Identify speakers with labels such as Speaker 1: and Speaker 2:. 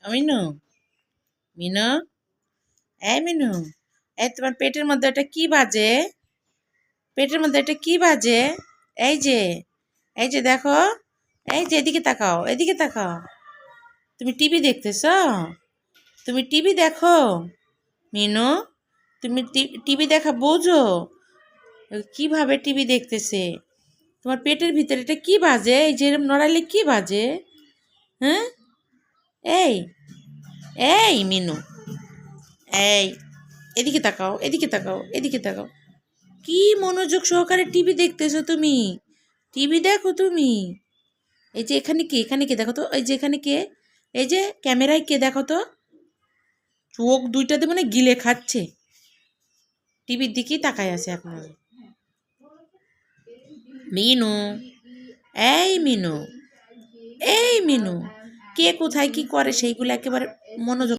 Speaker 1: মিনু, মিনু, এই মিনু, এই তোমার পেটের মধ্যে এটা কি বাজে? পেটের মধ্যে এটা কি বাজে? এই যে, এই যে দেখো, এই যে এদিকে তাকাও, এদিকে তাকাও। তুমি টিভি দেখতেছ? তুমি টিভি দেখো? মিনু, তুমি টিভি দেখা বোঝো? কিভাবে টিভি দেখতেছে? তোমার পেটের ভিতরে এটা কি বাজে? এই যে এরম নড়াইলে কি বাজে? হ্যাঁ, এই, এই মিনু, এই, এদিকে তাকাও, এদিকে তাকাও, এদিকে তাকাও। কি মনোযোগ সহকারে টিভি দেখতেছো তুমি? টিভি দেখো তুমি? এই যে এখানে কে দেখো তো? এই যে এখানে কে? এই যে ক্যামেরায় কে দেখো তো? চোখ দুইটাতে মানে গিলে খাচ্ছে, টিভির দিকেই তাকায় আছে এখন। মিনু, এই মিনু, এই মিনু, কে কোথায় কি করে সেইগুলো একেবারে মনোযোগ